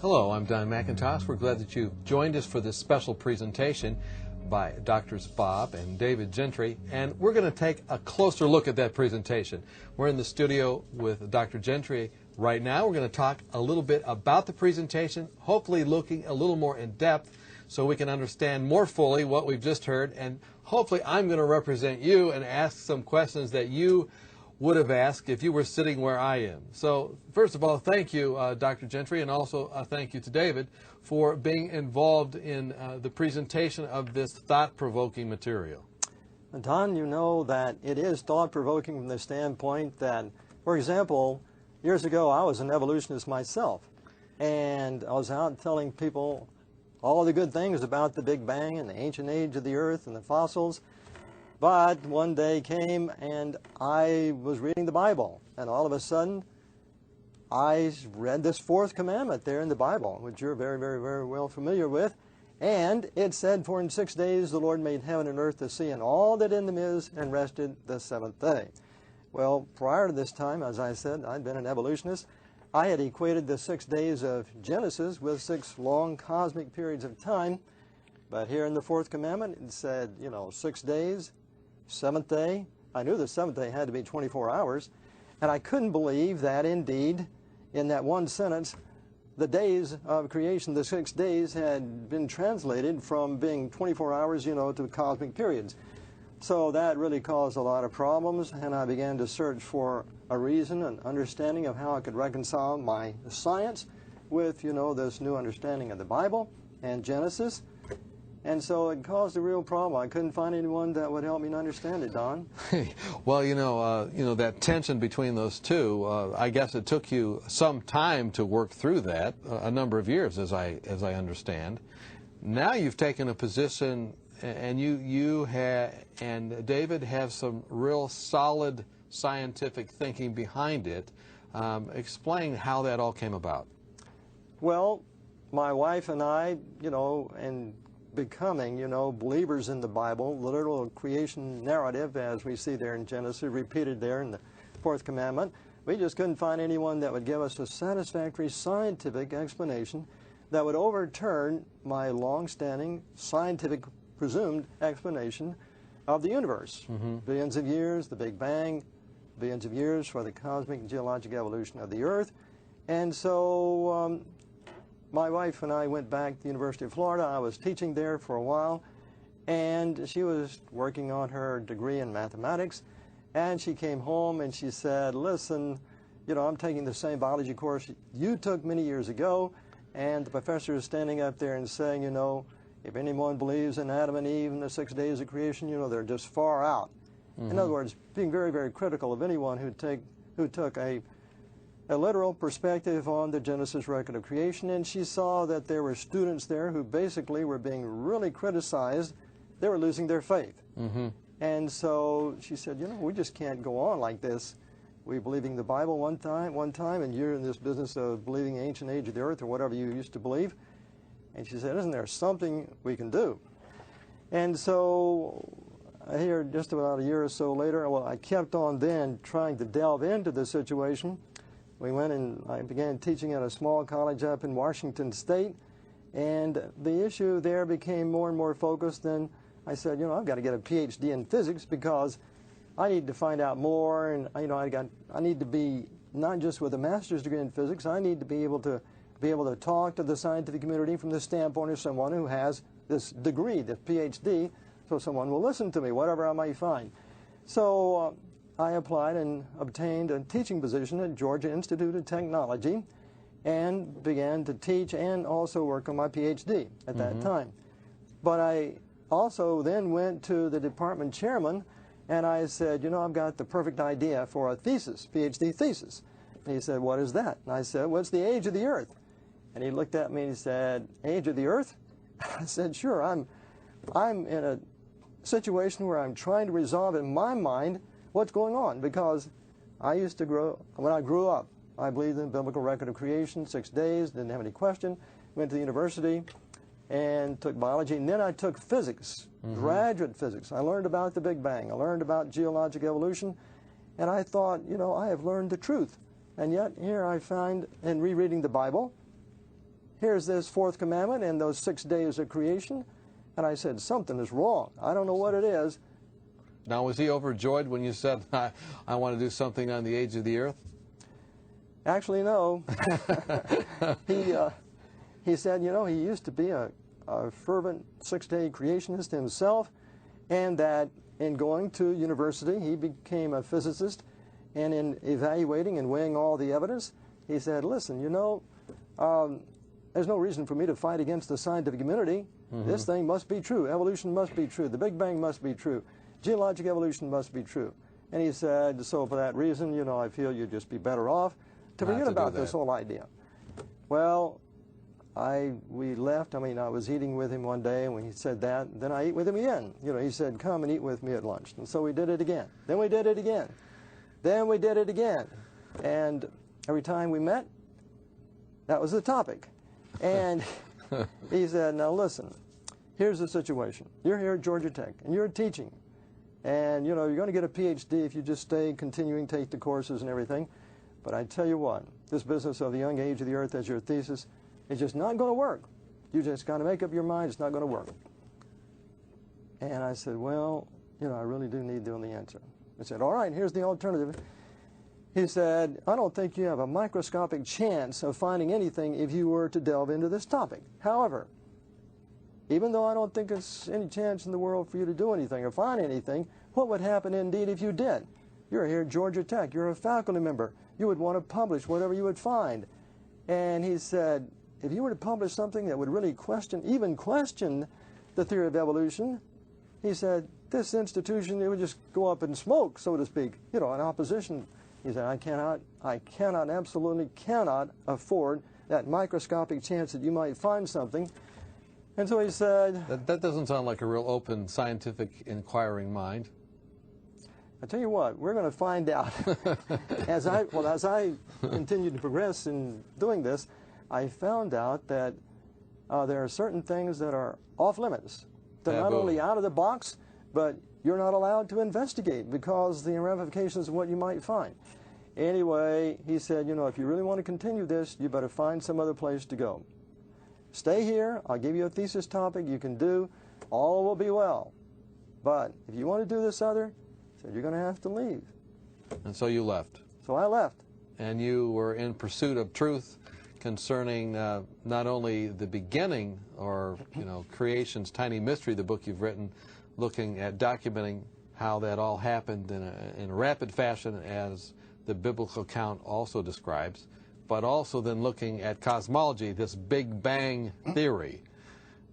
Hello, I'm Don McIntosh. We're glad that you've joined us for this special presentation by Drs. Bob and David Gentry, and we're going to take a closer look at that presentation. We're in the studio with Dr. Gentry right now. We're going to talk a little bit about the presentation, hopefully looking a little more in depth so we can understand more fully what we've just heard, and hopefully I'm going to represent you and ask some questions that you would have asked if you were sitting where I am. So first of all, thank you, Dr. Gentry, and also thank you to David for being involved in the presentation of this thought-provoking material. Don, you know that it is thought-provoking from the standpoint that, for example, years ago I was an evolutionist myself, and I was out telling people all the good things about the Big Bang and the ancient age of the Earth and the fossils. But one day came and I was reading the Bible, and all of a sudden I read this fourth commandment there in the Bible, which you're very, very, very well familiar with. And it said, "For in 6 days the Lord made heaven and earth, the sea, and all that in them is, and rested the seventh day." Well, prior to this time, as I said, I'd been an evolutionist. I had equated the 6 days of Genesis with 6 long cosmic periods of time. But here in the fourth commandment, it said, 6 days, seventh day. I knew the seventh day had to be 24 hours. And I couldn't believe that indeed, in that one sentence, the days of creation, the 6 days, had been translated from being 24 hours, to cosmic periods. So that really caused a lot of problems, and I began to search for a reason, an understanding of how I could reconcile my science with, this new understanding of the Bible and Genesis. And so it caused a real problem. I couldn't find anyone that would help me to understand it, Don. Well, that tension between those two, I guess it took you some time to work through that, a number of years, as I understand. Now you've taken a position, and you and David have some real solid scientific thinking behind it. Explain how that all came about. Well, my wife and I, and becoming, believers in the Bible, the literal creation narrative, as we see there in Genesis, repeated there in the fourth commandment. We just couldn't find anyone that would give us a satisfactory scientific explanation that would overturn my long-standing scientific presumed explanation of the universe. Billions of years, the Big Bang, billions of years for the cosmic and geologic evolution of the Earth. And so my wife and I went back to the University of Florida. I was teaching there for a while, and she was working on her degree in mathematics, and she came home and she said, "Listen, I'm taking the same biology course you took many years ago, and the professor is standing up there and saying, if anyone believes in Adam and Eve and the 6 days of creation, they're just far out." In other words, being very, very critical of anyone who took a literal perspective on the Genesis record of creation, and she saw that there were students there who basically were being really criticized. They were losing their faith. And so she said, we just can't go on like this. We're believing the Bible one time, and you're in this business of believing the ancient age of the earth or whatever you used to believe. And she said, "Isn't there something we can do?" And so here, just about a year or so later, I kept on then trying to delve into the situation. We went and I began teaching at a small college up in Washington State, and the issue there became more and more focused. Then I said, I've got to get a PhD in physics because I need to find out more, and I need to be not just with a master's degree in physics. I need to be able to talk to the scientific community from the standpoint of someone who has this degree, this PhD, so someone will listen to me, whatever I might find. So I applied and obtained a teaching position at Georgia Institute of Technology and began to teach and also work on my PhD at that time. But I also then went to the department chairman and I said, I've got the perfect idea for a thesis, PhD thesis. And he said, "What is that?" And I said, "What's the age of the earth?" And he looked at me and he said, "Age of the earth?" I said, "Sure, I'm in a situation where I'm trying to resolve in my mind what's going on, because when I grew up, I believed in the biblical record of creation, 6 days, didn't have any question, went to the university and took biology, and then I took physics, graduate physics. I learned about the Big Bang, I learned about geologic evolution, and I thought, I have learned the truth. And yet here I find, in rereading the Bible, here's this fourth commandment and those 6 days of creation. And I said, something is wrong. I don't know what it is. Now, was he overjoyed when you said, I want to do something on the age of the earth? Actually, no. He said, you know, he used to be a fervent 6-day creationist himself, and that in going to university, he became a physicist, and in evaluating and weighing all the evidence, he said, listen, you know, there's no reason for me to fight against the scientific community. This thing must be true. Evolution must be true. The Big Bang must be true. Geologic evolution must be true. And he said, so for that reason, you know, I feel you'd just be better off to forget about this whole idea. Well, we left. I mean, I was eating with him one day, and when he said that, then I ate with him again. You know, he said, come and eat with me at lunch. And so we did it again. Then we did it again. Then we did it again. And every time we met, that was the topic. And he said, now listen, here's the situation. You're here at Georgia Tech, and you're teaching. And, you know, you're going to get a PhD if you just stay continuing, take the courses and everything. But I tell you what, this business of the young age of the earth as your thesis is just not going to work. You just got to make up your mind it's not going to work. And I said, well, you know, I really do need the only answer. I said, all right, here's the alternative. He said, I don't think you have a microscopic chance of finding anything if you were to delve into this topic. However, even though I don't think there's any chance in the world for you to do anything or find anything, what would happen indeed if you did? You're here at Georgia Tech. You're a faculty member. You would want to publish whatever you would find. And he said, if you were to publish something that would really even question the theory of evolution, he said, this institution, it would just go up in smoke, so to speak, you know, in opposition. He said, I absolutely cannot afford that microscopic chance that you might find something. And so he said... That doesn't sound like a real open, scientific, inquiring mind. I tell you what, we're going to find out. As I continued to progress in doing this, I found out that there are certain things that are off limits. They're not only out of the box, but you're not allowed to investigate because the ramifications of what you might find. Anyway, he said, you know, if you really want to continue this, you better find some other place to go. Stay here. I'll give you a thesis topic you can do. All will be well. But if you want to do this other, he said, you're going to have to leave. And so you left. So I left. And you were in pursuit of truth concerning not only the beginning or, you know, creation's tiny mystery, the book you've written, looking at documenting how that all happened in a rapid fashion as the biblical account also describes, but also then looking at cosmology, this Big Bang theory.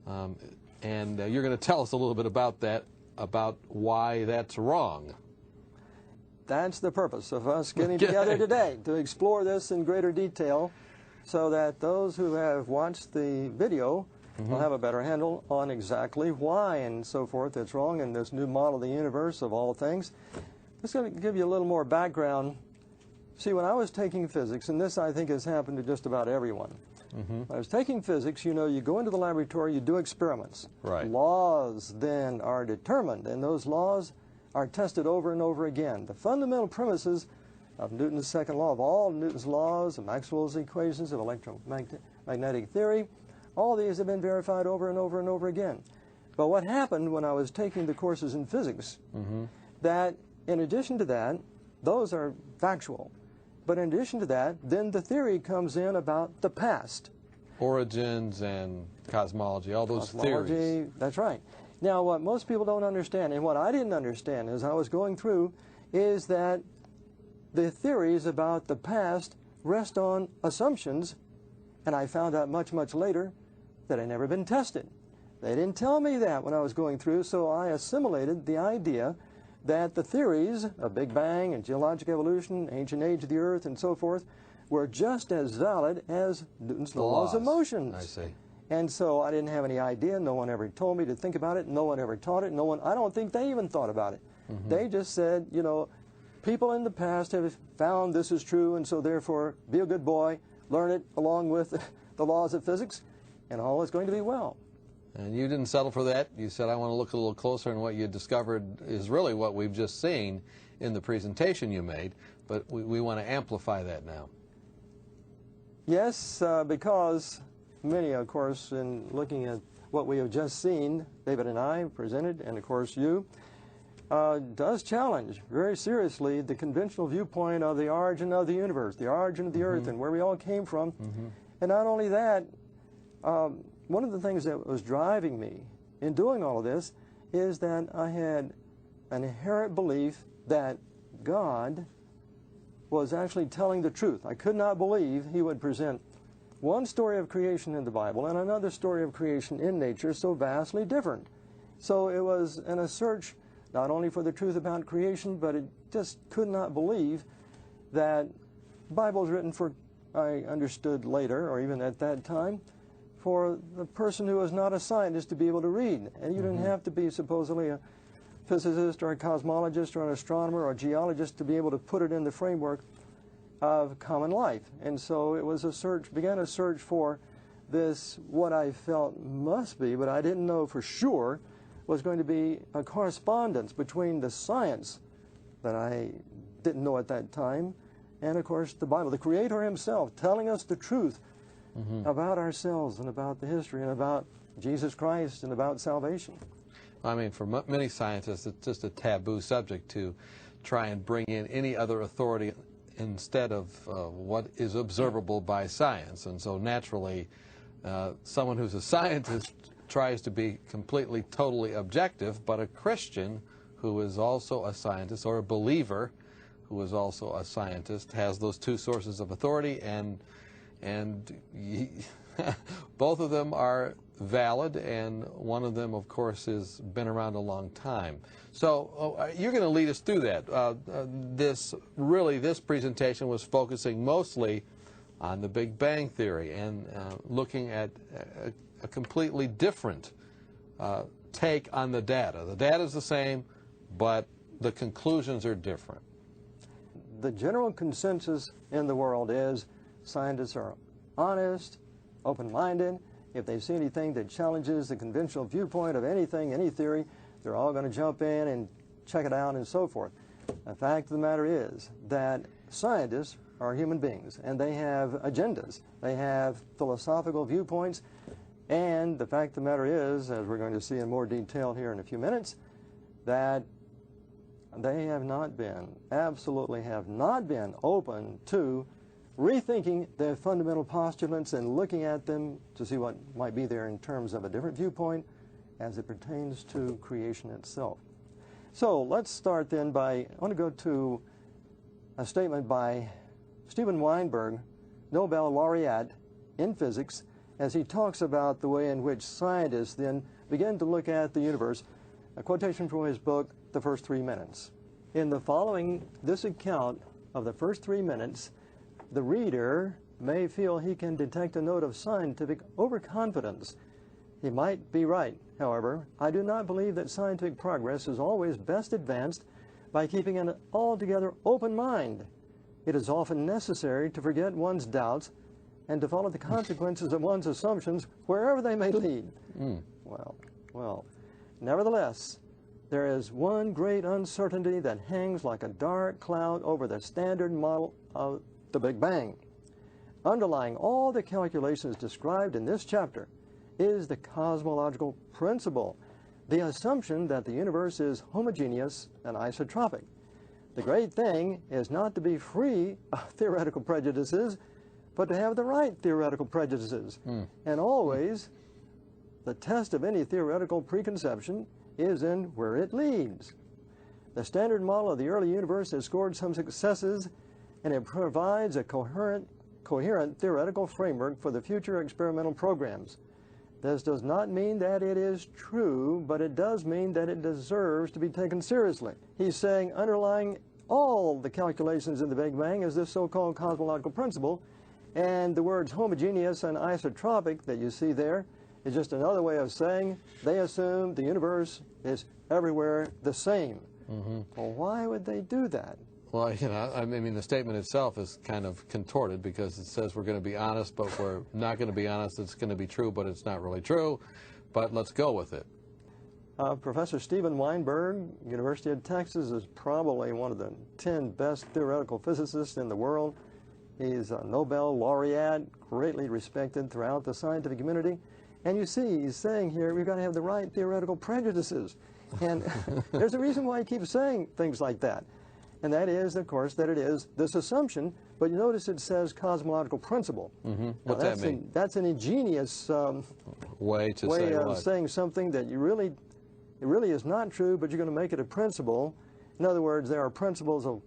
And you're going to tell us a little bit about that, about why that's wrong. That's the purpose of us getting together today, to explore this in greater detail so that those who have watched the video will have a better handle on exactly why and so forth that's wrong in this new model of the universe of all things. Just going to give you a little more background. See, when I was taking physics, and this I think has happened to just about everyone, when I was taking physics, you know, you go into the laboratory, you do experiments. Right. Laws then are determined, and those laws are tested over and over again. The fundamental premises of Newton's second law, of all Newton's laws, of Maxwell's equations, of electromagnetic theory, all these have been verified over and over and over again. But what happened when I was taking the courses in physics, that in addition to that, those are factual. But in addition to that, then the theory comes in about the past. Origins and cosmology, all those theories. That's right. Now, what most people don't understand, and what I didn't understand as I was going through, is that the theories about the past rest on assumptions, and I found out much, much later that had never been tested. They didn't tell me that when I was going through, so I assimilated the idea that the theories of Big Bang and geologic evolution, ancient age of the earth, and so forth, were just as valid as Newton's laws of motion. I see. And so I didn't have any idea. No one ever told me to think about it. No one ever taught it. No one, I don't think they even thought about it. They just said, you know, people in the past have found this is true, and so therefore be a good boy, learn it along with the laws of physics, and all is going to be well. And you didn't settle for that. You said, I want to look a little closer, and what you discovered is really what we've just seen in the presentation you made, but we want to amplify that now. Yes, because many, of course, in looking at what we have just seen, David and I presented, and of course you, does challenge very seriously the conventional viewpoint of the origin of the universe, the origin of the earth, and where we all came from. And not only that, one of the things that was driving me in doing all of this is that I had an inherent belief that God was actually telling the truth. I could not believe he would present one story of creation in the Bible and another story of creation in nature so vastly different. So it was in a search not only for the truth about creation, but it just could not believe that the Bible was written for, I understood later, or even at that time, for the person who was not a scientist to be able to read. And you didn't have to be supposedly a physicist or a cosmologist or an astronomer or a geologist to be able to put it in the framework of common life. And so it was a search, began a search for this, what I felt must be, but I didn't know for sure, was going to be a correspondence between the science that I didn't know at that time, and of course the Bible, the Creator himself telling us the truth about ourselves and about the history and about Jesus Christ and about salvation. I mean, for many scientists, it's just a taboo subject to try and bring in any other authority instead of what is observable by science. And so naturally, someone who's a scientist tries to be completely, totally objective, but a Christian who is also a scientist, or a believer who is also a scientist, has those two sources of authority, and both of them are valid, and one of them, of course, has been around a long time. So you're going to lead us through that. This presentation was focusing mostly on the Big Bang Theory and looking at a completely different take on the data. The data is the same, but the conclusions are different. The general consensus in the world is scientists are honest, open-minded. If they see anything that challenges the conventional viewpoint of anything, any theory, they're all going to jump in and check it out and so forth. The fact of the matter is that scientists are human beings, and they have agendas. They have philosophical viewpoints, and the fact of the matter is, as we're going to see in more detail here in a few minutes, that they have not been, absolutely have not been open to rethinking their fundamental postulates and looking at them to see what might be there in terms of a different viewpoint as it pertains to creation itself. So let's start then by, I want to go to a statement by Steven Weinberg, Nobel laureate in physics, as he talks about the way in which scientists then begin to look at the universe. A quotation from his book, The First 3 Minutes. In the following, this account of the first 3 minutes, the reader may feel he can detect a note of scientific overconfidence. He might be right, however. I do not believe that scientific progress is always best advanced by keeping an altogether open mind. It is often necessary to forget one's doubts and to follow the consequences of one's assumptions wherever they may lead. Well, nevertheless, there is one great uncertainty that hangs like a dark cloud over the standard model of the Big Bang. Underlying all the calculations described in this chapter is the cosmological principle, the assumption that the universe is homogeneous and isotropic. The great thing is not to be free of theoretical prejudices, but to have the right theoretical prejudices. And always, the test of any theoretical preconception is in where it leads. The standard model of the early universe has scored some successes, and it provides a coherent theoretical framework for the future experimental programs. This does not mean that it is true, but it does mean that it deserves to be taken seriously. He's saying underlying all the calculations in the Big Bang is this so-called cosmological principle, and the words homogeneous and isotropic that you see there is just another way of saying they assume the universe is everywhere the same. Well, why would they do that? Well, you know, I mean, the statement itself is kind of contorted because it says we're going to be honest, but we're not going to be honest. It's going to be true, but it's not really true. But let's go with it. Professor Steven Weinberg, University of Texas, is probably one of the 10 best theoretical physicists in the world. He's a Nobel laureate, greatly respected throughout the scientific community. And you see, he's saying here, we've got to have the right theoretical prejudices. And there's a reason why he keeps saying things like that. And that is, of course, that it is this assumption, but you notice it says cosmological principle. What's that mean? That's an ingenious way of saying something that it really is not true, but you're going to make it a principle. In other words, there are principles of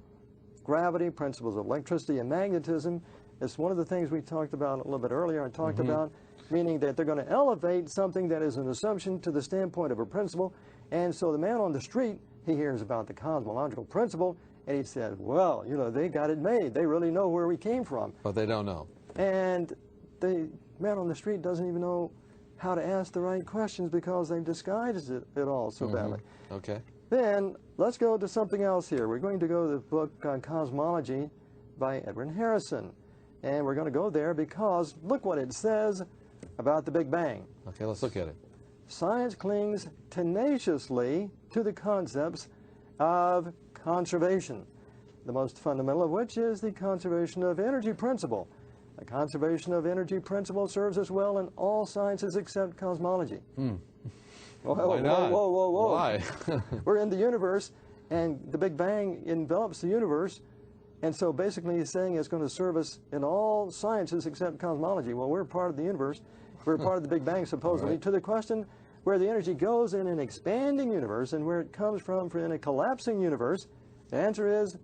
gravity, principles of electricity and magnetism. It's one of the things we talked about a little bit earlier. I talked about meaning that they're going to elevate something that is an assumption to the standpoint of a principle. And so the man on the street, he hears about the cosmological principle, and he said, well, you know, they got it made. They really know where we came from. But they don't know. And the man on the street doesn't even know how to ask the right questions because they've disguised it all so badly. Okay. Then let's go to something else here. We're going to go to the book Cosmology by Edwin Harrison. And we're going to go there because look what it says about the Big Bang. Okay, let's look at it. Science clings tenaciously to the concepts of conservation, the most fundamental of which is the conservation of energy principle. The conservation of energy principle serves us well in all sciences except cosmology. Why not? Whoa. Why? We're in the universe, and the Big Bang envelops the universe, and so basically he's saying it's going to serve us in all sciences except cosmology. Well, we're part of the universe. We're part of the Big Bang, supposedly. Right. To the question where the energy goes in an expanding universe and where it comes from in a collapsing universe, the answer is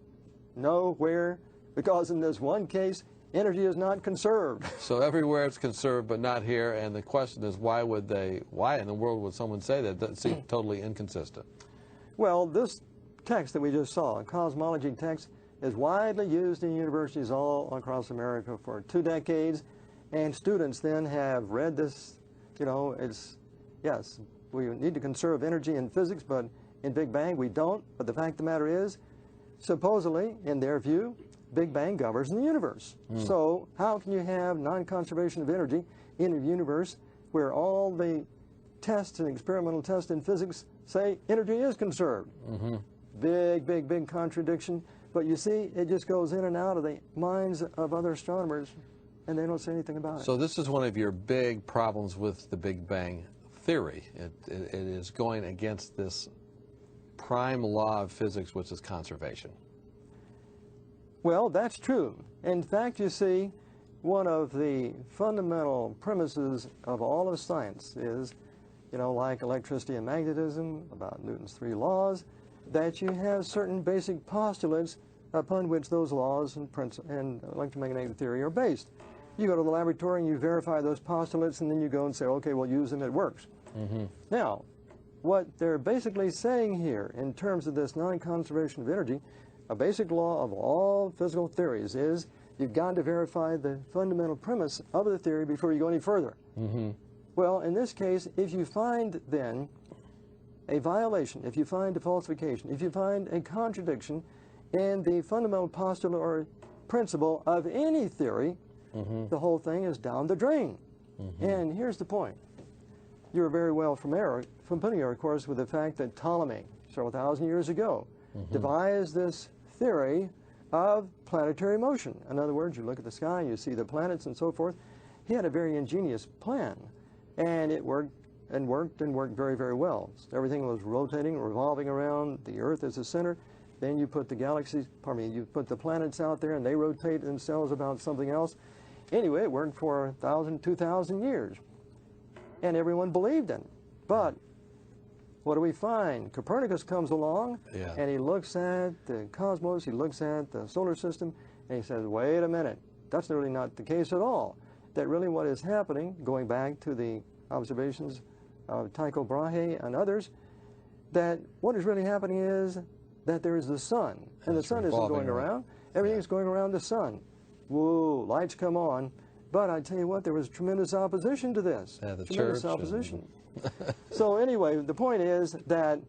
nowhere, because in this one case, energy is not conserved. So everywhere it's conserved, but not here. And the question is, why in the world would someone say that? That seems totally inconsistent. Well, this text that we just saw, a cosmology text, is widely used in universities all across America for 2 decades. And students then have read this, you know, yes, we need to conserve energy in physics, but in Big Bang we don't. But the fact of the matter is, supposedly, in their view, Big Bang governs the universe. So how can you have non-conservation of energy in a universe where all the tests and experimental tests in physics say energy is conserved? Big contradiction. But you see, it just goes in and out of the minds of other astronomers, and they don't say anything about it. So this is one of your big problems with the Big Bang theory. It is going against this prime law of physics, which is conservation. Well, that's true. In fact, you see, one of the fundamental premises of all of science is, you know, like electricity and magnetism, about Newton's 3 laws, that you have certain basic postulates upon which those laws and electromagnetic theory are based. You go to the laboratory and you verify those postulates, and then you go and say, okay, we'll use them, it works. Now, what they're basically saying here in terms of this non-conservation of energy, a basic law of all physical theories is you've got to verify the fundamental premise of the theory before you go any further. Well, in this case, if you find then a violation, if you find a falsification, if you find a contradiction in the fundamental postulate or principle of any theory, the whole thing is down the drain. And here's the point. You're very well familiar, of course, with the fact that Ptolemy, several thousand years ago, devised this theory of planetary motion. In other words, you look at the sky, you see the planets and so forth. He had a very ingenious plan, and it worked very, very well. Everything was rotating, revolving around the Earth as the center. Then you put the galaxies, you put the planets out there, and they rotate themselves about something else. Anyway, it worked for 1,000, 2,000 years, and everyone believed in it. But what do we find? Copernicus comes along, and he looks at the cosmos, he looks at the solar system, and he says, wait a minute, that's really not the case at all. That really what is happening, going back to the observations of Tycho Brahe and others, that what is really happening is that there is the sun, and the sun isn't going around, everything's going around the sun. Whoa, lights come on. But I tell you what, there was tremendous opposition to this. The tremendous church opposition. So anyway, the point is that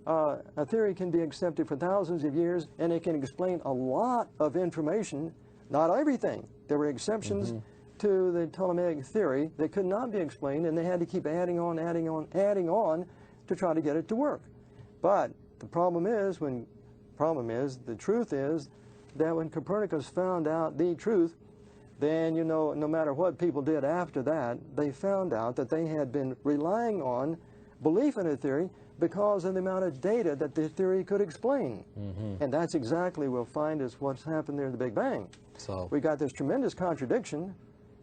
a theory can be accepted for thousands of years, and it can explain a lot of information, not everything. There were exceptions to the Ptolemaic theory that could not be explained, and they had to keep adding on to try to get it to work. But the problem is, the truth is that when Copernicus found out the truth, then, you know, no matter what people did after that, they found out that they had been relying on belief in a theory because of the amount of data that the theory could explain. And that's exactly, we'll find, is what's happened there in the Big Bang. So We got this tremendous contradiction,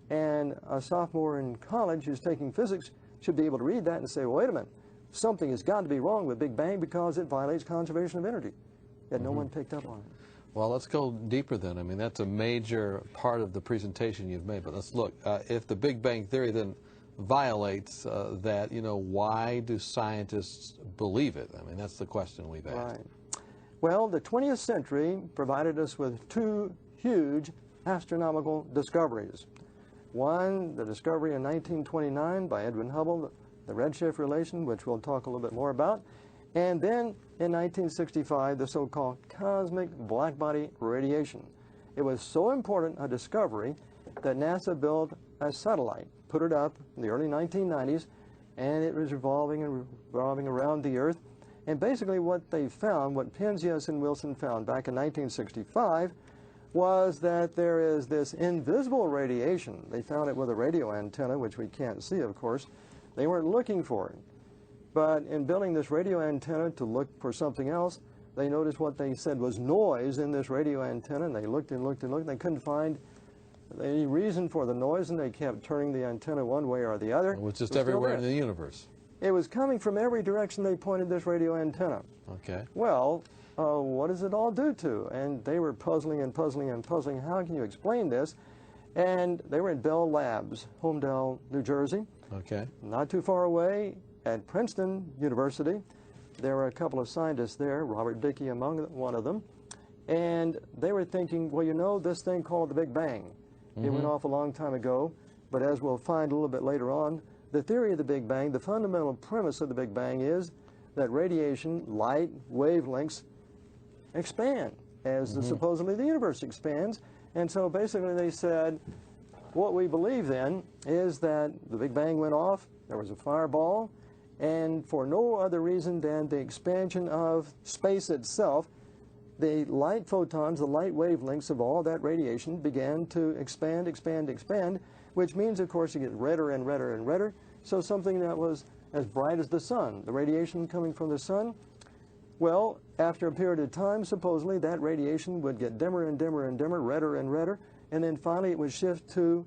and a sophomore in college who's taking physics should be able to read that and say, well, wait a minute, something has got to be wrong with Big Bang because it violates conservation of energy. Yet no one picked up on it. well, let's go deeper then. I mean, that's a major part of the presentation you've made. But let's look. If the Big Bang Theory then violates that, you know, why do scientists believe it? I mean, that's the question we've asked. Right. Well, the 20th century provided us with two huge astronomical discoveries. One, the discovery in 1929 by Edwin Hubble, the redshift relation, which we'll talk a little bit more about. And then in 1965, the so-called cosmic blackbody radiation. It was so important a discovery that NASA built a satellite, put it up in the early 1990s, and it was revolving and revolving around the Earth. And basically what they found, what Penzias and Wilson found back in 1965, was that there is this invisible radiation. They found it with a radio antenna, which we can't see, of course. They weren't looking for it. But in building this radio antenna to look for something else, they noticed what they said was noise in this radio antenna, and they looked and looked and looked, and they couldn't find any reason for the noise, and they kept turning the antenna one way or the other. It was just everywhere in the universe. It was coming from every direction they pointed this radio antenna. Okay. Well, what does it all do to? And they were puzzling and puzzling and puzzling. How can you explain this? And they were at Bell Labs, Homedale, New Jersey. Okay. Not too far away at Princeton University. There were a couple of scientists there, Robert Dickey among one of them. And they were thinking, well, you know, this thing called the Big Bang. It went off a long time ago. But as we'll find a little bit later on, the theory of the Big Bang, the fundamental premise of the Big Bang is that radiation, light, wavelengths expand as supposedly the universe expands. And so basically they said, what we believe then is that the Big Bang went off, there was a fireball, and for no other reason than the expansion of space itself, the light photons, the light wavelengths of all that radiation began to expand, expand, expand, which means, of course, you get redder and redder and redder. So something that was as bright as the sun, the radiation coming from the sun, well, after a period of time, supposedly, that radiation would get dimmer and dimmer and dimmer, redder and redder, and then finally it would shift to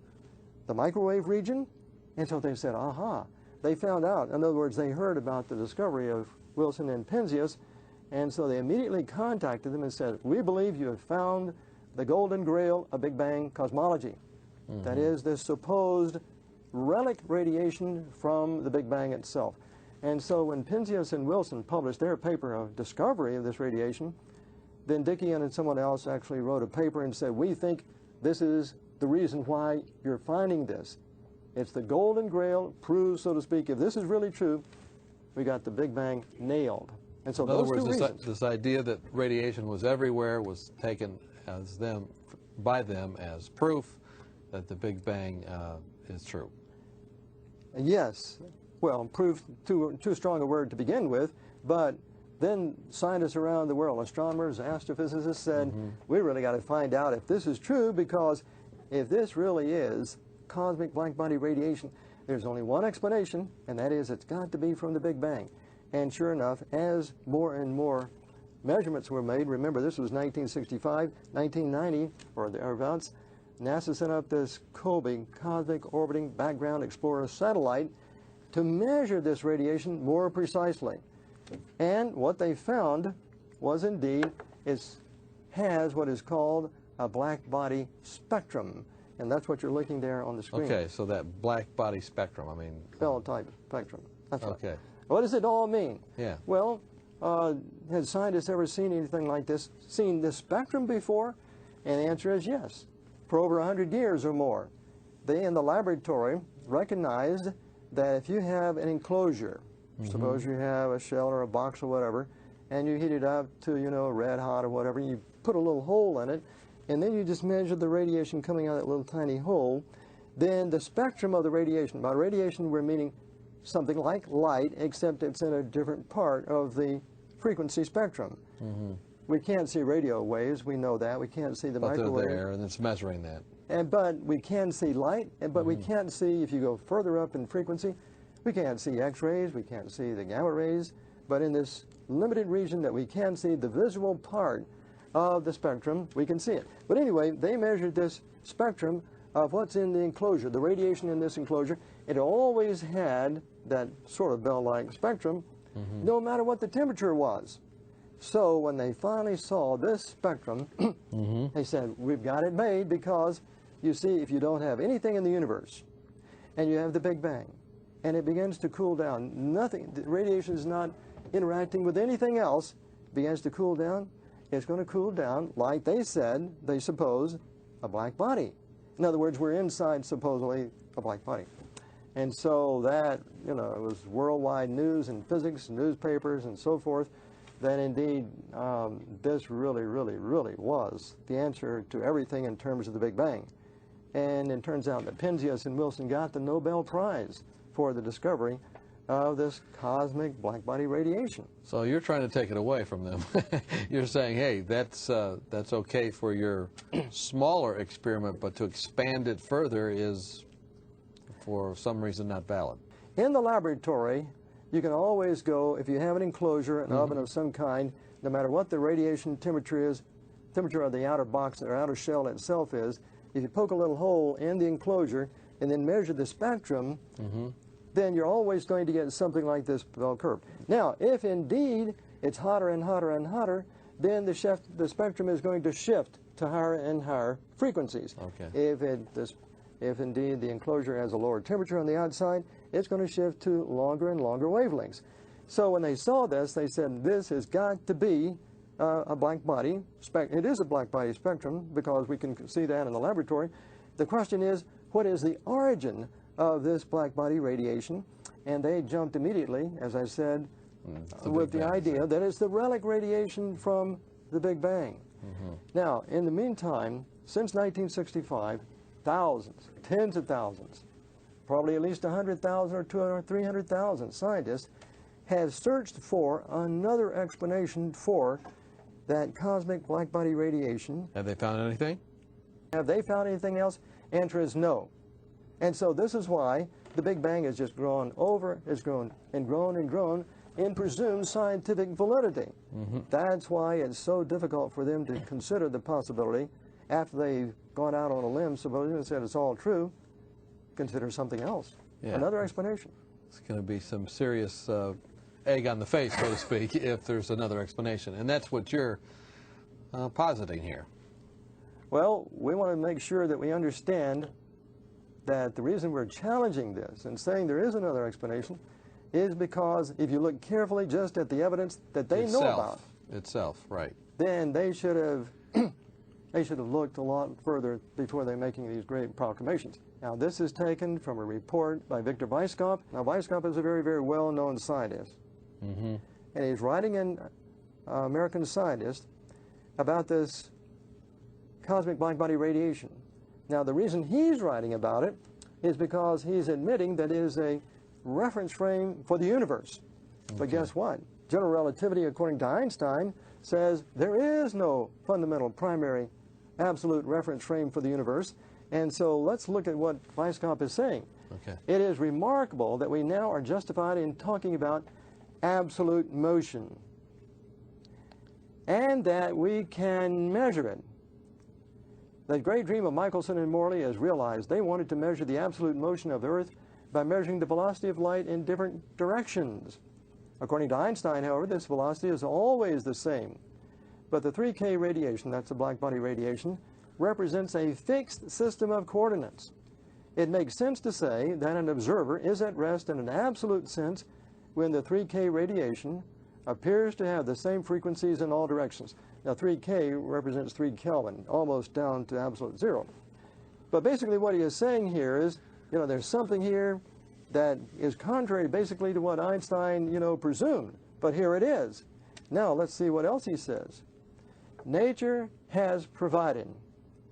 the microwave region. And so they said, aha, they found out. In other words, they heard about the discovery of Wilson and Penzias, and so they immediately contacted them and said, we believe you have found the golden grail of Big Bang cosmology. That is, this supposed relic radiation from the Big Bang itself. And so when Penzias and Wilson published their paper of discovery of this radiation, then Dickey and someone else actually wrote a paper and said, we think this is the reason why you're finding this. It's the golden grail, proves, so to speak, if this is really true, we got the Big Bang nailed. And so in other those words, this idea that radiation was everywhere was taken as by them as proof that the Big Bang is true. Yes. Well, proof, too strong a word to begin with, but then scientists around the world, astronomers, astrophysicists said, we really got to find out if this is true, because if this really is cosmic blackbody radiation, there's only one explanation, and that is it's got to be from the Big Bang. And sure enough, as more and more measurements were made, remember this was 1965, 1990, or thereabouts, NASA sent up this COBE, Cosmic Orbiting Background Explorer satellite, to measure this radiation more precisely. And what they found was indeed it has what is called a black body spectrum. And that's what you're looking there on the screen. Okay, so that black body spectrum, I mean... Bell type spectrum. That's right. Okay. What does it all mean? Yeah. Well, has scientists ever seen anything like this, seen this spectrum before? And the answer is yes. For over 100 years or more, they in the laboratory recognized that if you have an enclosure, suppose you have a shell or a box or whatever, and you heat it up to, you know, red hot or whatever, and you put a little hole in it, and then you just measure the radiation coming out of that little tiny hole, then the spectrum of the radiation, by radiation we're meaning something like light, except it's in a different part of the frequency spectrum. we can't see radio waves, we know that. We can't see the But microwave. they're there, and it's measuring that. But we can see light, but we can't see, if you go further up in frequency, we can't see X-rays, we can't see the gamma rays, but in this limited region that we can see the visual part of the spectrum, we can see it. But anyway, they measured this spectrum of what's in the enclosure, the radiation in this enclosure. It always had that sort of bell-like spectrum, no matter what the temperature was. So when they finally saw this spectrum, they said, we've got it made, because you see, if you don't have anything in the universe, and you have the Big Bang, and it begins to cool down, nothing, the radiation is not interacting with anything else, begins to cool down, it's going to cool down, like they said, they suppose, a black body. In other words, we're inside, supposedly, a black body. And so that, you know, it was worldwide news and physics, newspapers, and so forth, that indeed this really, really, really was the answer to everything in terms of the Big Bang. And it turns out that Penzias and Wilson got the Nobel Prize for the discovery of this cosmic black-body radiation. So you're trying to take it away from them. You're saying, hey, that's okay for your smaller experiment, but to expand it further is, for some reason, not valid. In the laboratory, you can always go, if you have an enclosure, an oven of some kind, no matter what the radiation temperature is, temperature of the outer box or outer shell itself is, if you poke a little hole in the enclosure and then measure the spectrum, then you're always going to get something like this bell curve. Now, if indeed it's hotter and hotter and hotter, then the spectrum is going to shift to higher and higher frequencies. Okay. If indeed the enclosure has a lower temperature on the outside, it's going to shift to longer and longer wavelengths. So when they saw this, they said, this has got to be a black body. It is a black body spectrum, because we can see that in the laboratory. The question is, what is the origin of this black body radiation? And they jumped immediately, as I said, with the idea that it's the relic radiation from the Big Bang. Now, in the meantime, since 1965, thousands, tens of thousands, probably at least 100,000 or 200 or 300,000 scientists have searched for another explanation for that cosmic black body radiation. Have they found anything? Have they found anything else? Answer is no. And so this is why the Big Bang has just grown over, has grown and grown and grown in presumed scientific validity. That's why it's so difficult for them to consider the possibility, after they've gone out on a limb, supposedly, and said it's all true, consider something else, another explanation. It's going to be some serious egg on the face, so to speak, if there's another explanation. And that's what you're positing here. Well, we want to make sure that we understand that the reason we're challenging this and saying there is another explanation is because if you look carefully just at the evidence that they know about, right, then they should have looked a lot further before they're making these great proclamations. Now, this is taken from a report by Victor Weisskopf. Now, Weisskopf is a very, very well-known scientist. And he's writing in American Scientist about this cosmic black body radiation. Now, the reason he's writing about it is because he's admitting that it is a reference frame for the universe. But guess what? General relativity, according to Einstein, says there is no fundamental, primary, absolute reference frame for the universe. And so let's look at what Weisskopf is saying. It is remarkable that we now are justified in talking about absolute motion, and that we can measure it. The great dream of Michelson and Morley is realized. They wanted to measure the absolute motion of the Earth by measuring the velocity of light in different directions. According to Einstein, however, this velocity is always the same. But the 3K radiation, that's the black body radiation, represents a fixed system of coordinates. It makes sense to say that an observer is at rest in an absolute sense when the 3K radiation appears to have the same frequencies in all directions. Now, 3K represents 3 Kelvin, almost down to absolute zero. But basically what he is saying here is, there's something here that is contrary basically to what Einstein, presumed. But here it is. Now, let's see what else he says. Nature has provided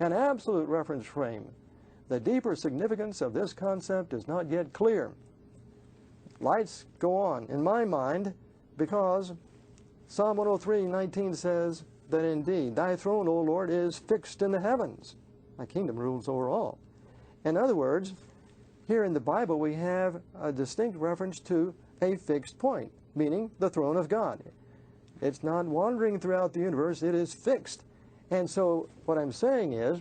an absolute reference frame. The deeper significance of this concept is not yet clear. Lights go on, in my mind, because Psalm 103:19 says, that indeed thy throne, O Lord, is fixed in the heavens. Thy kingdom rules over all. In other words, here in the Bible we have a distinct reference to a fixed point, meaning the throne of God. It's not wandering throughout the universe, it is fixed. And so what I'm saying is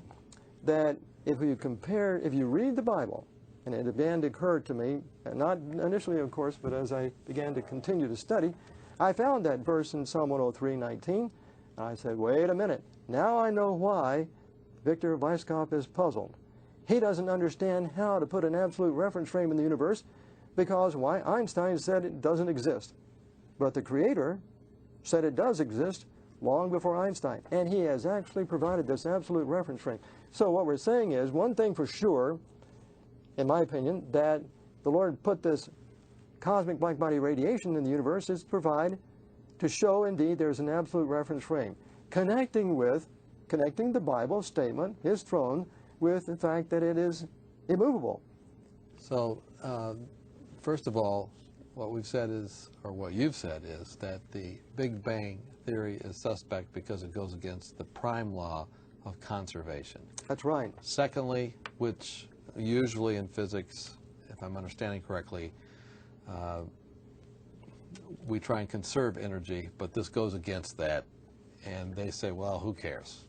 that if you read the Bible, and it began to occur to me, not initially of course, but as I began to continue to study, I found that verse in Psalm 103:19, and I said, wait a minute, now I know why Victor Weisskopf is puzzled. He doesn't understand how to put an absolute reference frame in the universe because why? Einstein said it doesn't exist. But the Creator said it does exist long before Einstein, and he has actually provided this absolute reference frame. So what we're saying is, one thing for sure, in my opinion, that the Lord put this cosmic black body radiation in the universe is to show indeed there's an absolute reference frame, connecting the Bible statement, his throne, with the fact that it is immovable. So, first of all, what we've said is, or what you've said is, that the Big Bang theory is suspect because it goes against the prime law of conservation. That's right. Secondly, which usually in physics, if I'm understanding correctly, we try and conserve energy, but this goes against that. And they say, well, who cares?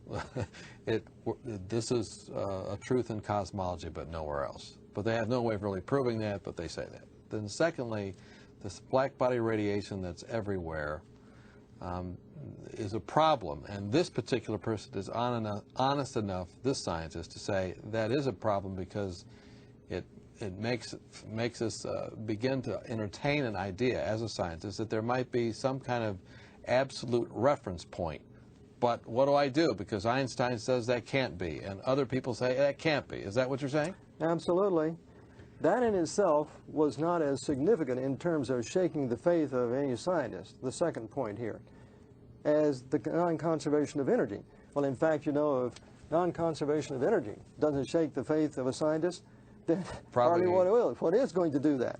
This is a truth in cosmology, but nowhere else. But they have no way of really proving that, but they say that. Then secondly, this black body radiation that's everywhere is a problem. And this particular person is honest enough, this scientist, to say that is a problem because it makes us begin to entertain an idea as a scientist that there might be some kind of absolute reference point. But what do I do? Because Einstein says that can't be, and other people say that can't be. Is that what you're saying? Absolutely. That in itself was not as significant in terms of shaking the faith of any scientist, the second point here, as the non-conservation of energy. Well, in fact, you know, if non-conservation of energy doesn't shake the faith of a scientist, then probably what is going to do that?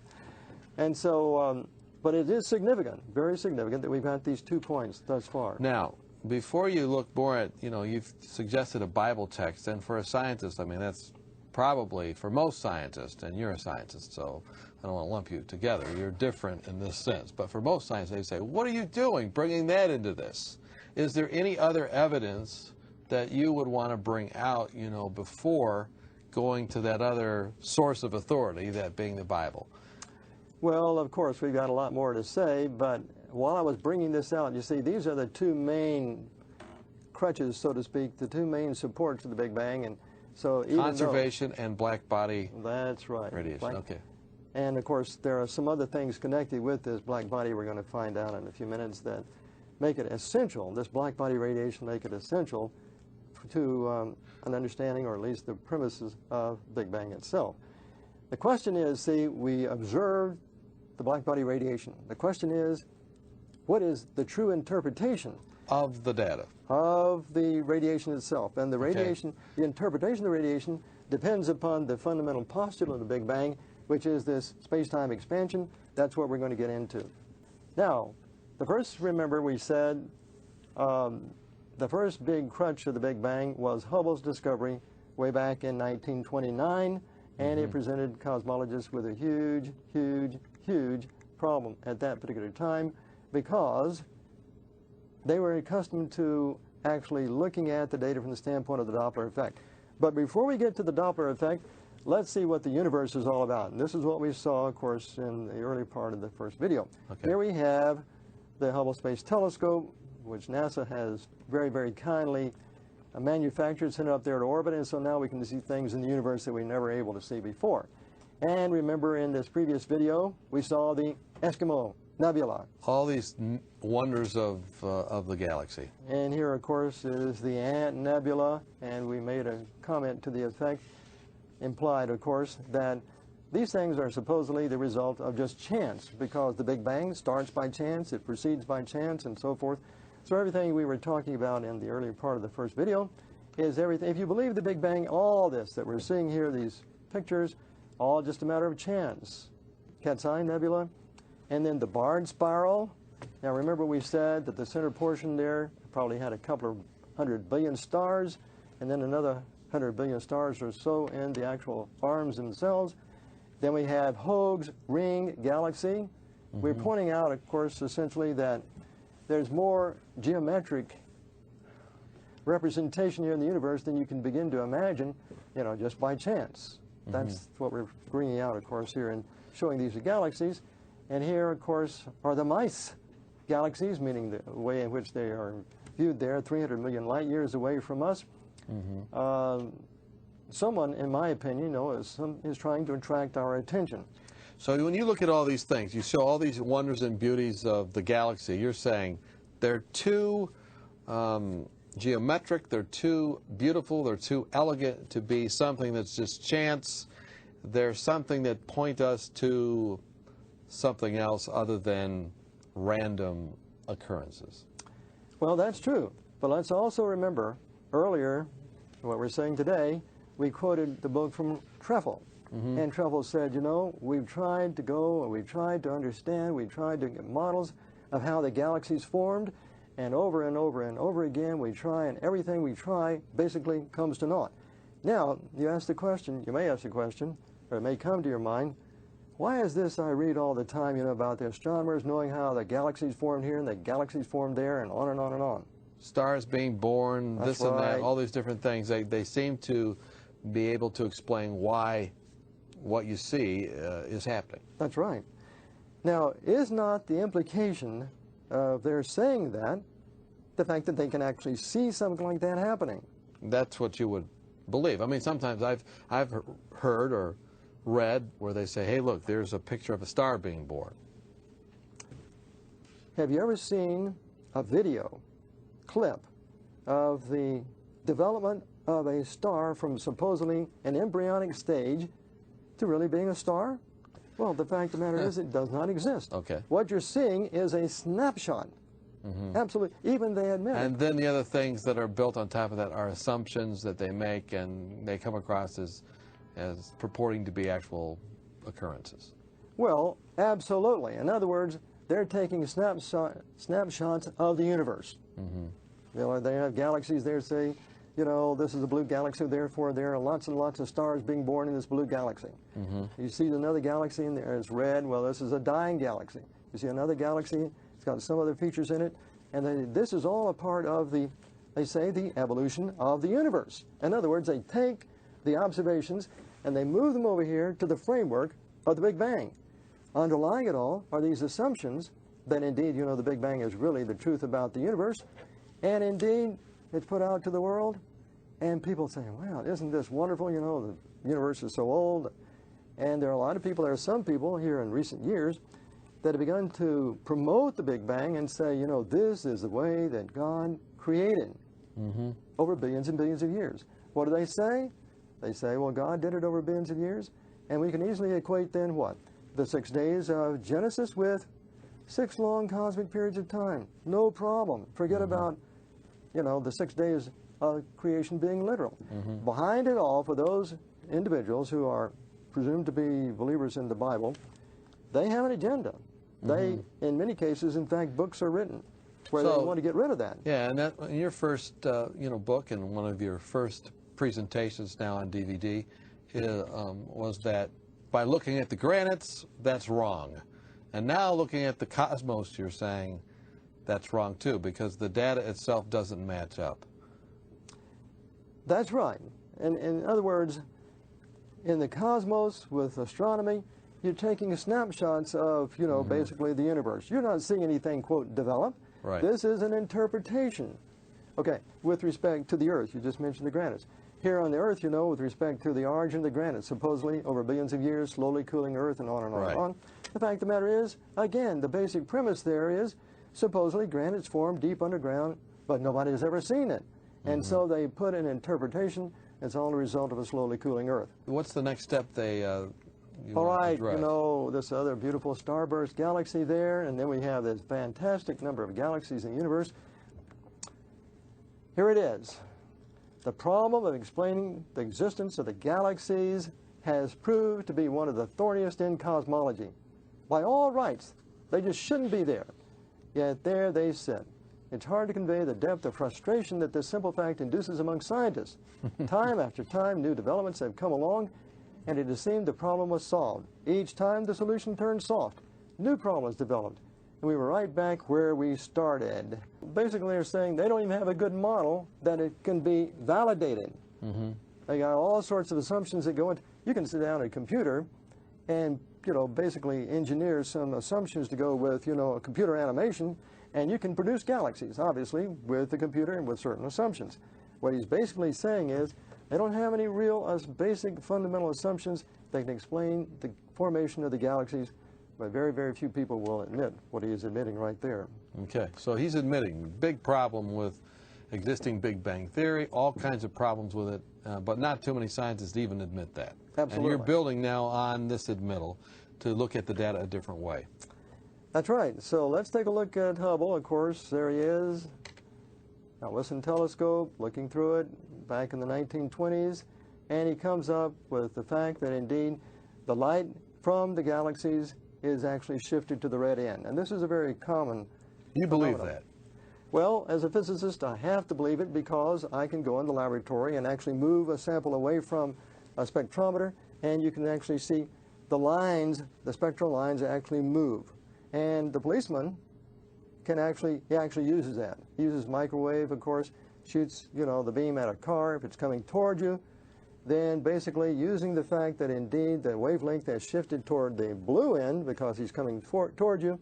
And so, but it is significant, very significant, that we've got these 2 points thus far. Now, before you look more at, you've suggested a Bible text, and for a scientist, I mean, that's probably, for most scientists, and you're a scientist, so I don't want to lump you together, you're different in this sense, but for most scientists, they say, what are you doing bringing that into this? Is there any other evidence that you would want to bring out, before going to that other source of authority, that being the Bible? Well, of course, we've got a lot more to say, but while I was bringing this out, you see, these are the 2 main crutches, so to speak, the 2 main supports of the Big Bang, and so even conservation and black body that's right. Radiation, okay. And of course, there are some other things connected with this black body we're going to find out in a few minutes that make it essential, this black body radiation make it essential to an understanding, or at least the premises of Big Bang itself. The question is, see, we observed the black body radiation. The question is, what is the true interpretation of the data, of the radiation itself? And the radiation, the interpretation of the radiation depends upon the fundamental postulate of the Big Bang, which is this space-time expansion. That's what we're going to get into. Now, the first, remember we said, the first big crutch of the Big Bang was Hubble's discovery way back in 1929, and it presented cosmologists with a huge, huge, huge problem at that particular time, because they were accustomed to actually looking at the data from the standpoint of the Doppler effect. But before we get to the Doppler effect, let's see what the universe is all about. And this is what we saw, of course, in the early part of the first video. Okay. Here we have the Hubble Space Telescope, which NASA has very, very kindly manufactured, sent it up there to orbit, and so now we can see things in the universe that we were never able to see before. And remember, in this previous video, we saw the Eskimo Nebula. All these wonders of the galaxy. And here, of course, is the Ant Nebula, and we made a comment to the effect, implied, of course, that these things are supposedly the result of just chance, because the Big Bang starts by chance, it proceeds by chance, and so forth. So everything we were talking about in the earlier part of the first video is everything. If you believe the Big Bang, all this that we're seeing here, these pictures, all just a matter of chance. Cat's Eye Nebula, and then the Barred Spiral. Now remember we said that the center portion there probably had a couple of 100 billion stars, and then another 100 billion stars or so in the actual arms themselves. Then we have Hoag's ring galaxy. We're pointing out, of course, essentially that there's more geometric representation here in the universe than you can begin to imagine, you know, just by chance. That's what we're bringing out, of course, here and showing these galaxies. And here, of course, are the mice galaxies, meaning the way in which they are viewed there, 300 million light years away from us. Someone, in my opinion, you know, is trying to attract our attention. So when you look at all these things, you show all these wonders and beauties of the galaxy, you're saying they're too geometric, they're too beautiful, they're too elegant to be something that's just chance. They're something that point us to something else other than random occurrences. Well, that's true. But let's also remember, earlier, what we're saying today, we quoted the book from Trefl. And Trefl said, you know, we've tried to go, and we've tried to understand, we've tried to get models of how the galaxies formed, and over and over and over again we try, and everything we try basically comes to naught. Now, you ask the question, you may ask the question, or it may come to your mind, why is this I read all the time, you know, about the astronomers knowing how the galaxies formed here and the galaxies formed there, and on and on and on. Stars being born, That's this and that, right. all these different things, they seem to be able to explain why what you see is happening. That's right. Now, is not the implication of their saying that the fact that they can actually see something like that happening? That's what you would believe. I mean, sometimes I've heard or read where they say, hey, look, there's a picture of a star being born. Have you ever seen a video clip of the development of a star from supposedly an embryonic stage to really being a star? Well, the fact of the matter is it does not exist. Okay. What you're seeing is a snapshot. Absolutely. Even they admit it. And then the other things that are built on top of that are assumptions that they make, and they come across as purporting to be actual occurrences. Well, absolutely. In other words, they're taking snapshots of the universe. You know, they have galaxies there, say, you know, this is a blue galaxy, therefore there are lots and lots of stars being born in this blue galaxy. You see another galaxy in there, it's red, well, this is a dying galaxy. You see another galaxy, it's got some other features in it, and this is all a part of the, they say, the evolution of the universe. In other words, they take the observations and they move them over here to the framework of the Big Bang. Underlying it all are these assumptions that indeed, you know, the Big Bang is really the truth about the universe, and indeed, it's put out to the world, and people say, wow, isn't this wonderful, you know, the universe is so old. And there are a lot of people, there are some people here in recent years that have begun to promote the Big Bang and say, you know, this is the way that God created over billions and billions of years. What do they say? They say, well, God did it over billions of years, and we can easily equate then what? The 6 days of Genesis with 6 long cosmic periods of time. No problem. Forget about, you know, the 6 days of creation being literal. Behind it all, for those individuals who are presumed to be believers in the Bible, they have an agenda. They, in many cases, in fact, books are written where they want to get rid of that. Yeah, and that, in your first you know, book and one of your first presentations now on DVD was that by looking at the granites, that's wrong. And now looking at the cosmos, you're saying that's wrong too, because the data itself doesn't match up. That's right. And in other words, in the cosmos with astronomy, you're taking snapshots of, you know, basically the universe. You're not seeing anything, quote, develop. Right. This is an interpretation. Okay, with respect to the Earth, you just mentioned the granites. Here on the Earth, you know, with respect to the origin of the granite, supposedly over billions of years, slowly cooling Earth and on and on and on. The fact of the matter is, again, the basic premise there is supposedly granites formed deep underground, but nobody has ever seen it. And so they put an interpretation, it's all a result of a slowly cooling Earth. What's the next step they All right, you know, this other beautiful starburst galaxy there, and then we have this fantastic number of galaxies in the universe. Here it is. The problem of explaining the existence of the galaxies has proved to be one of the thorniest in cosmology. By all rights, they just shouldn't be there. Yet there they sit. It's hard to convey the depth of frustration that this simple fact induces among scientists. Time after time, new developments have come along, and it has seemed the problem was solved. Each time, the solution turned soft. New problems developed, and we were right back where we started. Basically, they're saying they don't even have a good model that it can be validated. They got all sorts of assumptions that go into. You can sit down at a computer and, you know, basically engineer some assumptions to go with, you know, a computer animation, and you can produce galaxies, obviously, with the computer and with certain assumptions. What he's basically saying is they don't have any real basic fundamental assumptions that can explain the formation of the galaxies, but very, very few people will admit what he is admitting right there. Okay, so he's admitting big problem with existing Big Bang theory, all kinds of problems with it, but not too many scientists even admit that. Absolutely. And you're building now on this admittal to look at the data a different way. That's right. So let's take a look at Hubble. Of course, there he is. Now listen, telescope, looking through it back in the 1920s, and he comes up with the fact that indeed the light from the galaxies is actually shifted to the red end. And this is a very common You believe phenomenon. that? Well, as a physicist, I have to believe it because I can go in the laboratory and actually move a sample away from a spectrometer, and you can actually see the lines, the spectral lines actually move. And the policeman can actually, he actually uses that. He uses microwave, of course, shoots, you know, the beam at a car. If it's coming toward you, then basically using the fact that indeed the wavelength has shifted toward the blue end because he's coming toward you,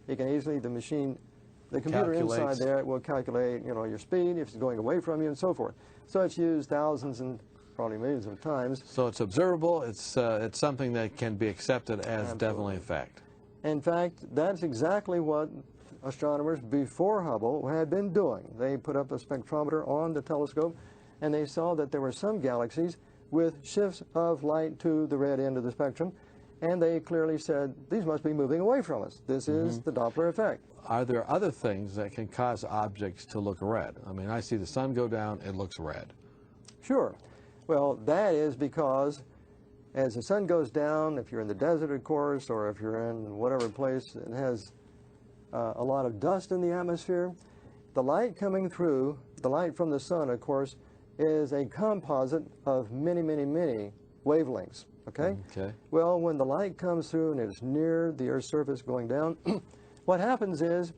he can easily, the computer inside there will calculate, you know, your speed, if it's going away from you, and so forth. So it's used thousands and probably millions of times. So it's observable, it's something that can be accepted as Absolutely. definitely a fact. In fact, that's exactly what astronomers before Hubble had been doing. They put up a spectrometer on the telescope, and they saw that there were some galaxies with shifts of light to the red end of the spectrum, and they clearly said, these must be moving away from us. This is the Doppler effect. Are there other things that can cause objects to look red? I mean, I see the sun go down, it looks red. Sure. Well, that is because as the sun goes down, if you're in the desert, of course, or if you're in whatever place that has a lot of dust in the atmosphere, the light coming through, the light from the sun, of course, is a composite of many, many, many wavelengths, okay? Okay. Well, when the light comes through and it's near the Earth's surface going down, what happens is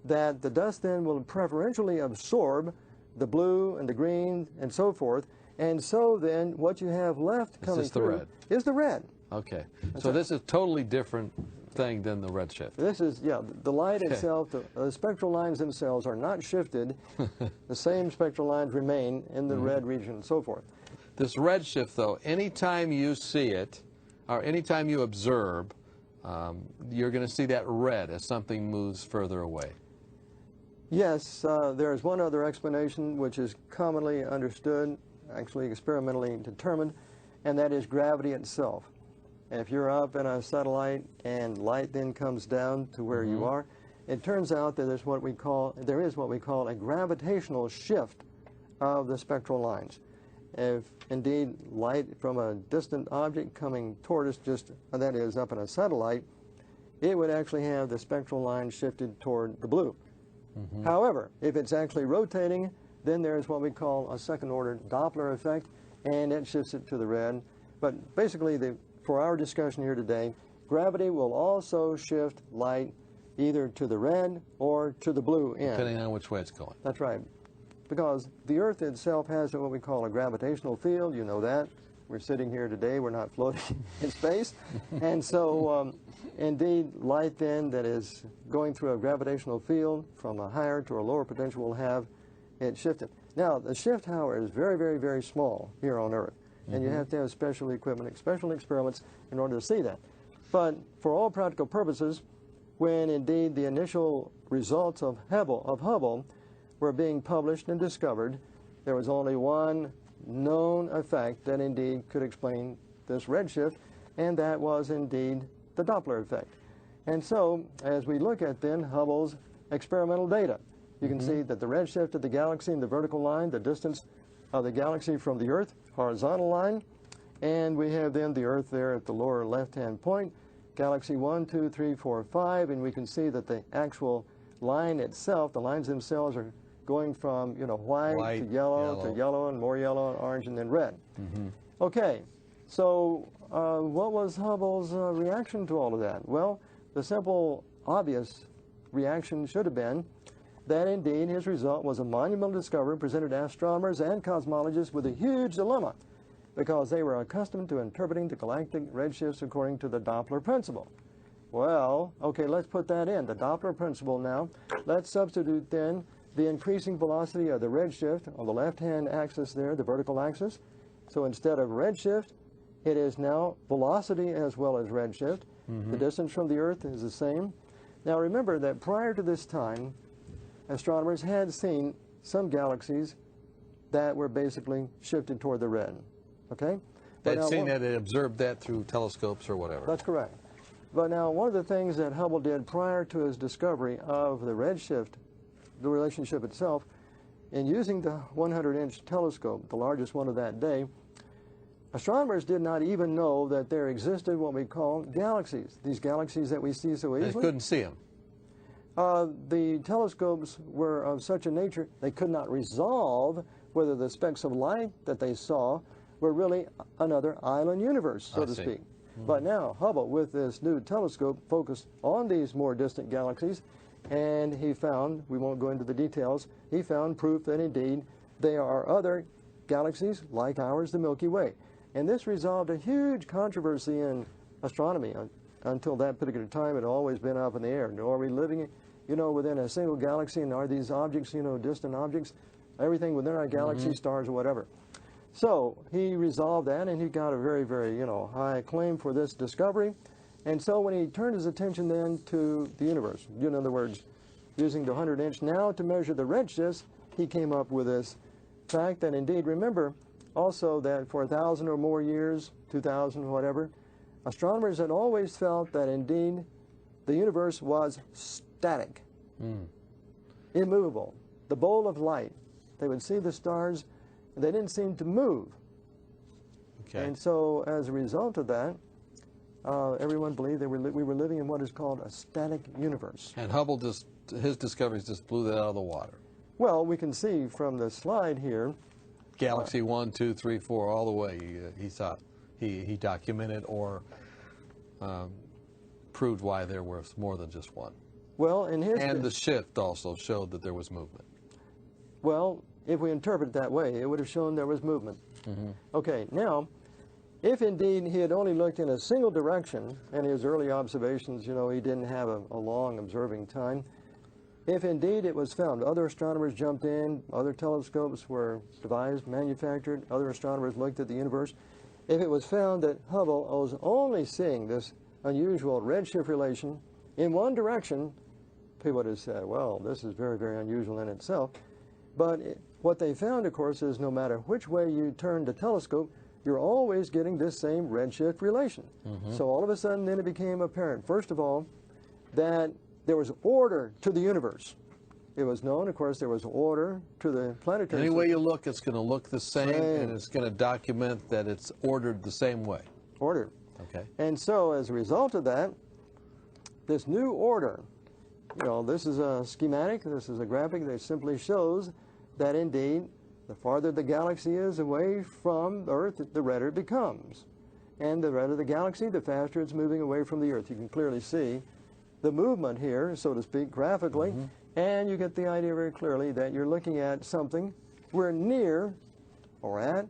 that the dust then will preferentially absorb the blue and the green and so forth, and so then what you have left coming through is the red. Okay. So this is a totally different thing than the redshift. This is, yeah, the light itself, the spectral lines themselves are not shifted. The same spectral lines remain in the red region and so forth. This redshift, though, anytime you see it, or anytime you observe, you're going to see that red as something moves further away. Yes, there is one other explanation which is commonly understood, actually experimentally determined, and that is gravity itself. If you're up in a satellite and light then comes down to where you are, it turns out that there is what we call a gravitational shift of the spectral lines. If indeed light from a distant object coming toward us, that is up in a satellite, it would actually have the spectral line shifted toward the blue. However, if it's actually rotating, then there's what we call a second order Doppler effect, and it shifts it to the red. But basically, for our discussion here today, gravity will also shift light either to the red or to the blue end. Depending on which way it's going. That's right. Because the Earth itself has what we call a gravitational field. You know that. We're sitting here today. We're not floating in space. And so, indeed, light then that is going through a gravitational field from a higher to a lower potential will have it shifted. Now, the shift, however, is very, very, very small here on Earth. And you have to have special equipment, special experiments in order to see that. But for all practical purposes, when indeed the initial results of Hubble were being published and discovered, there was only one known effect that indeed could explain this redshift, and that was indeed the Doppler effect. And so, as we look at then Hubble's experimental data, you can see that the redshift of the galaxy in the vertical line, the distance of the galaxy from the Earth, horizontal line, and we have then the Earth there at the lower left-hand point, galaxy 1, 2, 3, 4, 5, and we can see that the actual line itself, the lines themselves are going from, you know, white to yellow and more yellow and orange and then red. Okay, so what was Hubble's reaction to all of that? Well, the simple, obvious reaction should have been that indeed his result was a monumental discovery, presented astronomers and cosmologists with a huge dilemma because they were accustomed to interpreting the galactic redshifts according to the Doppler principle. Well, okay, let's put that in, the Doppler principle now. Let's substitute then the increasing velocity of the redshift on the left-hand axis there, the vertical axis. So instead of redshift, it is now velocity as well as redshift. The distance from the Earth is the same. Now remember that prior to this time, astronomers had seen some galaxies that were basically shifted toward the red. Okay? They'd seen that, they observed that through telescopes or whatever. That's correct. But now one of the things that Hubble did prior to his discovery of the redshift, the relationship itself, in using the 100-inch telescope, the largest one of that day, astronomers did not even know that there existed what we call galaxies, these galaxies that we see so easily. They couldn't see them. The telescopes were of such a nature they could not resolve whether the specks of light that they saw were really another island universe, so to speak. But now Hubble, with this new telescope, focused on these more distant galaxies, and he found, we won't go into the details, he found proof that indeed there are other galaxies like ours, the Milky Way. And this resolved a huge controversy in astronomy. Until that particular time, it had always been up in the air. Are we living, you know, within a single galaxy, and are these objects, you know, distant objects? Everything within our galaxy, stars or whatever. So he resolved that, and he got a very, very, you know, high acclaim for this discovery. And so when he turned his attention then to the universe, in other words, using the 100-inch now to measure the redshifts, he came up with this fact that indeed, remember also that for 1,000 or more years, 2,000, whatever, astronomers had always felt that indeed the universe was static, immovable, the bowl of light. They would see the stars, and they didn't seem to move. Okay. And so as a result of that, everyone believed that we were living in what is called a static universe. And Hubble his discoveries just blew that out of the water. Well, we can see from the slide here. Galaxy 1, 2, 3, 4, all the way, he thought, he documented or proved why there was more than just one. Well, in his... And the shift also showed that there was movement. Well, if we interpret it that way, it would have shown there was movement. Okay, now, if indeed he had only looked in a single direction, and his early observations, you know, he didn't have a long observing time, if indeed it was found, other astronomers jumped in, other telescopes were devised, manufactured, other astronomers looked at the universe, if it was found that Hubble was only seeing this unusual redshift relation in one direction, people would have said, well, this is very, very unusual in itself. But what they found, of course, is no matter which way you turn the telescope, you're always getting this same redshift relation. So all of a sudden, then it became apparent, first of all, that there was order to the universe. It was known, of course, there was order to the planetary Any system. way you look, it's going to look the same, and it's going to document that it's ordered the same way. Order. Okay. And so as a result of that, this new order, you know, this is a schematic, this is a graphic that simply shows that indeed, the farther the galaxy is away from the Earth, the redder it becomes. And the redder the galaxy, the faster it's moving away from the Earth. You can clearly see the movement here, so to speak, graphically, and you get the idea very clearly that you're looking at something, we're near or at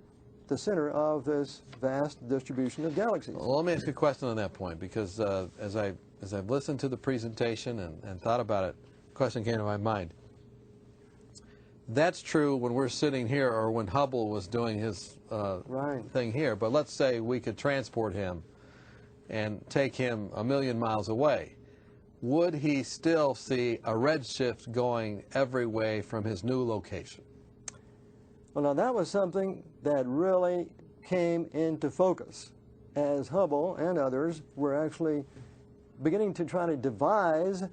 the center of this vast distribution of galaxies. Well, let me ask you a question on that point, because as I've listened to the presentation and thought about it, a question came to my mind. That's true when we're sitting here or when Hubble was doing his thing here, but let's say we could transport him and take him 1,000,000 miles away. Would he still see a redshift going every way from his new location? Well, now that was something that really came into focus as Hubble and others were actually beginning to try to devise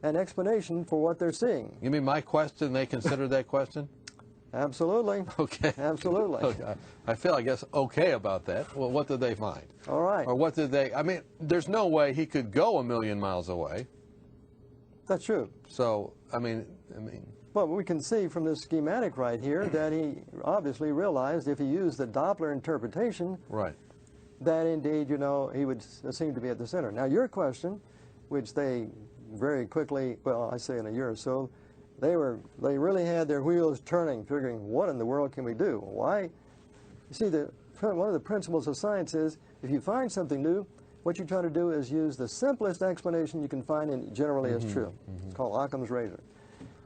an explanation for what they're seeing. You mean my question, they considered that question? Absolutely. Okay. Absolutely. Okay. I feel, I guess, okay about that. Well, what did they find? All right. Or what did they, I mean, there's no way he could go 1,000,000 miles away. That's true. So, I mean. Well, we can see from this schematic right here that he obviously realized if he used the Doppler interpretation, right, that indeed, you know, he would seem to be at the center. Now, your question, which they very quickly, well, I say in a year or so, they really had their wheels turning, figuring, what in the world can we do? Why? You see, one of the principles of science is, if you find something new, what you try to do is use the simplest explanation you can find and generally is true. It's called Occam's razor.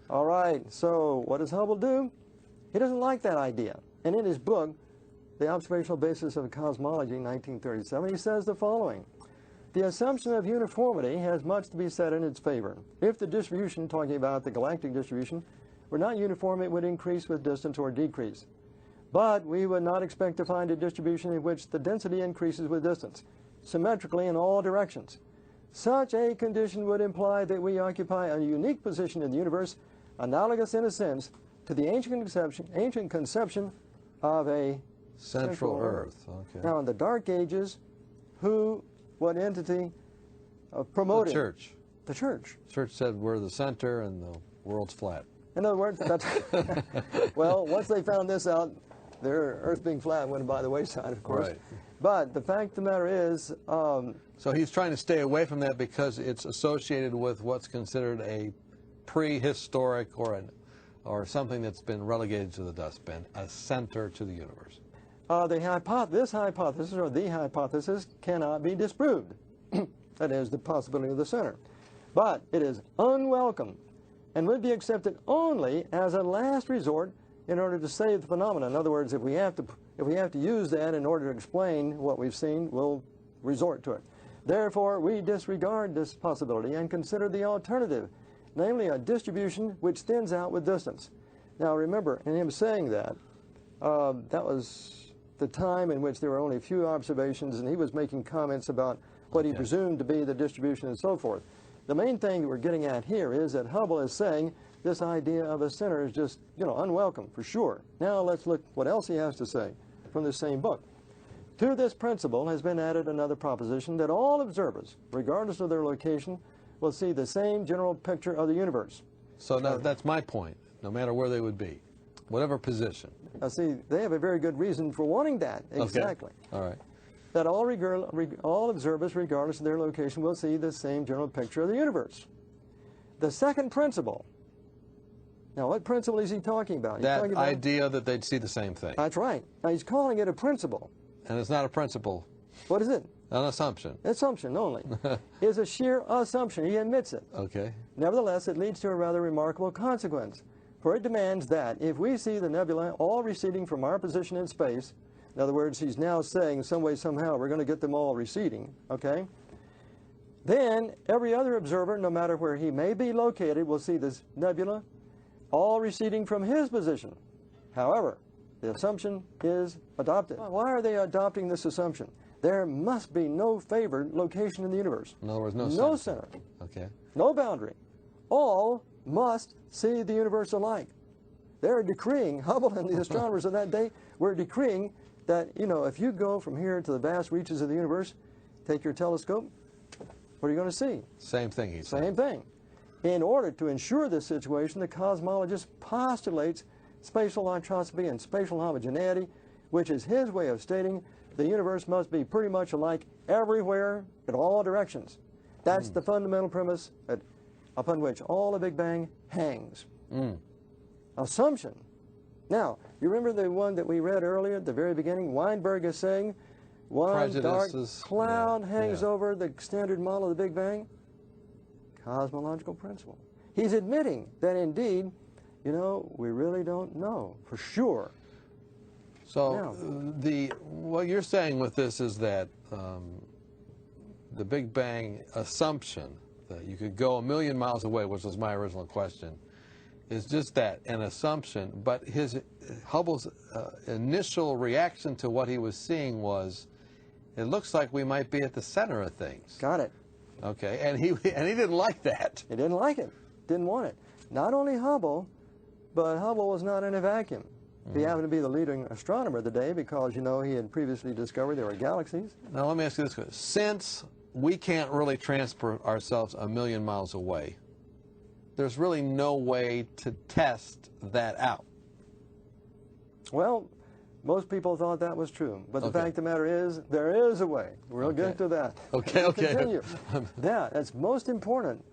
All right, so what does Hubble do? He doesn't like that idea. And in his book, The Observational Basis of Cosmology, 1937, he says the following: the assumption of uniformity has much to be said in its favor. If the distribution, talking about the galactic distribution, were not uniform, it would increase with distance or decrease. But we would not expect to find a distribution in which the density increases with distance, symmetrically in all directions. Such a condition would imply that we occupy a unique position in the universe, analogous in a sense to the ancient conception of a central Earth. Okay. Now, in the Dark Ages, what entity promoted? The Church. The Church. The Church said we're the center and the world's flat. In other words, that's well, once they found this out, their Earth being flat went by the wayside, of course. Right. But the fact of the matter is... so he's trying to stay away from that because it's associated with what's considered a prehistoric or something that's been relegated to the dustbin, a center to the universe. This hypothesis cannot be disproved. That is, the possibility of the center. But it is unwelcome and would be accepted only as a last resort in order to save the phenomenon. In other words, if we have to use that in order to explain what we've seen, we'll resort to it. Therefore, we disregard this possibility and consider the alternative, namely a distribution which thins out with distance. Now remember, in him saying that, that was the time in which there were only a few observations, and he was making comments about what he presumed to be the distribution and so forth. The main thing that we're getting at here is that Hubble is saying this idea of a center is just, unwelcome, for sure. Now let's look what else he has to say from the same book. To this principle has been added another proposition that all observers, regardless of their location, will see the same general picture of the universe. So now, that's my point, no matter where they would be, whatever position. Now see, they have a very good reason for wanting that, exactly. Okay. All right. That all observers, regardless of their location, will see the same general picture of the universe. The second principle, now what principle is he talking about? That idea that they'd see the same thing. That's right. Now he's calling it a principle. And it's not a principle. What is it? An assumption. Assumption only. It's a sheer assumption. He admits it. Okay. Nevertheless, it leads to a rather remarkable consequence, for it demands that if we see the nebula all receding from our position in space, in other words, he's now saying some way, somehow, we're going to get them all receding, okay? Then every other observer, no matter where he may be located, will see this nebula all receding from his position. However, the assumption is adopted. Why are they adopting this assumption? There must be no favored location in the universe. In other words, no center. No center. center. Okay. No boundary. All must see the universe alike. They're decreeing, Hubble and the astronomers of that day were decreeing that, if you go from here to the vast reaches of the universe, take your telescope, what are you going to see? Same thing, he said. Same thing. In order to ensure this situation, the cosmologist postulates spatial entropy and spatial homogeneity, which is his way of stating the universe must be pretty much alike everywhere in all directions. That's the fundamental premise upon which all the Big Bang hangs. Assumption. Now, you remember the one that we read earlier at the very beginning? Weinberg is saying one dark cloud hangs over the standard model of the Big Bang. Cosmological principle. He's admitting that indeed, we really don't know for sure. So what you're saying with this is that the Big Bang assumption that you could go 1,000,000 miles away, which was my original question, is just that, an assumption. But Hubble's initial reaction to what he was seeing was, it looks like we might be at the center of things. Got it. Okay, and he didn't like that. He didn't like it. Didn't want it. Not only Hubble, but Hubble was not in a vacuum. He happened to be the leading astronomer of the day because, he had previously discovered there were galaxies. Now let me ask you this question. Since we can't really transport ourselves 1,000,000 miles away, there's really no way to test that out. Well, most people thought that was true, but the Okay. fact of the matter is, there is a way. We'll get to that. Okay, okay. Continue. Yeah, it's most important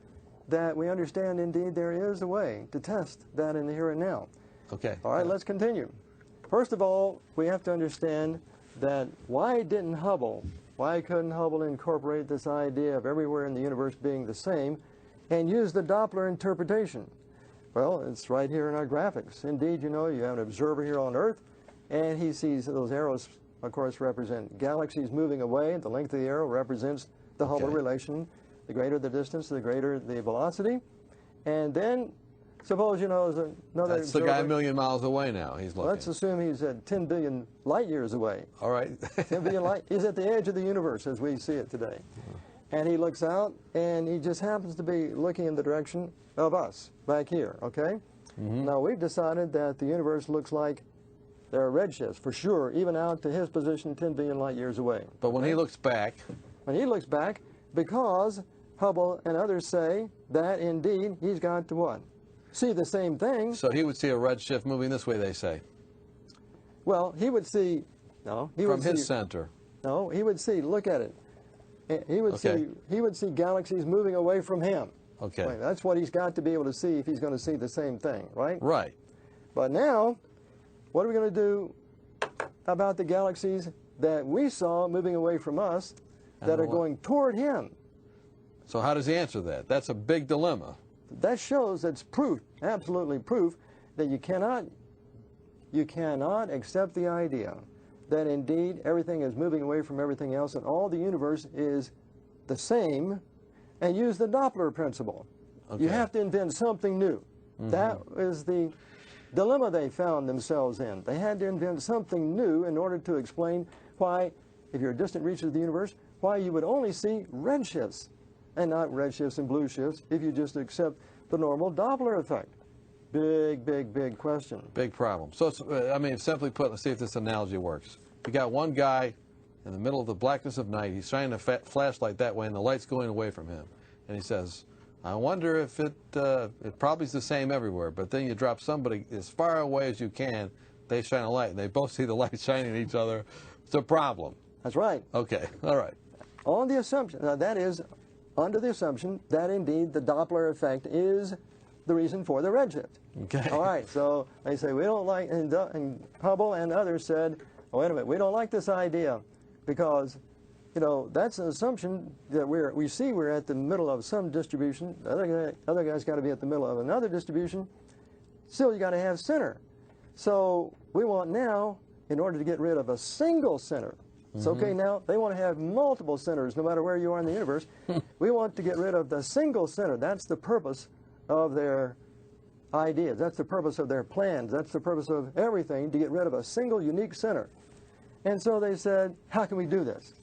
that we understand, indeed, there is a way to test that in the here and now. Okay. All right, let's continue. First of all, we have to understand that why couldn't Hubble incorporate this idea of everywhere in the universe being the same and use the Doppler interpretation? Well, it's right here in our graphics. Indeed, you know, you have an observer here on Earth, and he sees those arrows, of course, represent galaxies moving away. The length of the arrow represents the Hubble relation. The greater the distance, the greater the velocity. And then, suppose, you know, there's another That's the guy a million miles away now. He's looking. Let's assume he's at 10 billion light years away. All right. 10 billion light. He's at the edge of the universe as we see it today. And he looks out, and he just happens to be looking in the direction of us, back here, okay? Now, we've decided that the universe looks like there are redshifts, for sure, even out to his position 10 billion light years away. But when he looks back... When he looks back, because Hubble and others say that, indeed, he's got to what? See the same thing. So he would see a redshift moving this way, they say. Well, he would see... No, he would From his see... center. No, he would see, look at it. He would see galaxies moving away from him. Okay. Right, that's what he's got to be able to see if he's going to see the same thing, right? Right. But now, what are we going to do about the galaxies that we saw moving away from us that are going toward him? So how does he answer that? That's a big dilemma. That shows, that's proof, absolutely proof, that you cannot accept the idea that indeed everything is moving away from everything else and all the universe is the same, and use the Doppler principle. Okay. You have to invent something new. That is the dilemma they found themselves in. They had to invent something new in order to explain why, if you're at distant reaches of the universe, why you would only see redshifts and not redshifts and blue shifts if you just accept the normal Doppler effect. Big, big, big question. Big problem. So, it's, I mean, simply put, let's see if this analogy works. You got one guy in the middle of the blackness of night. He's shining a flashlight that way, and the light's going away from him. And he says, I wonder if it probably is the same everywhere. But then you drop somebody as far away as you can, they shine a light, and they both see the light shining at each other. It's a problem. That's right. Okay, all right. On the assumption, now that is under the assumption that indeed the Doppler effect is the reason for the redshift. Okay. All right, so they say we don't like, and Hubble and others said, oh, wait a minute, we don't like this idea because, you know, that's an assumption that we see we're at the middle of some distribution. The other guy's got to be at the middle of another distribution. Still, you got to have center. So we want now, in order to get rid of a single center, it's okay now, they want to have multiple centers no matter where you are in the universe. We want to get rid of the single center. That's the purpose of their ideas. That's the purpose of their plans. That's the purpose of everything, to get rid of a single unique center. And so they said, how can we do this?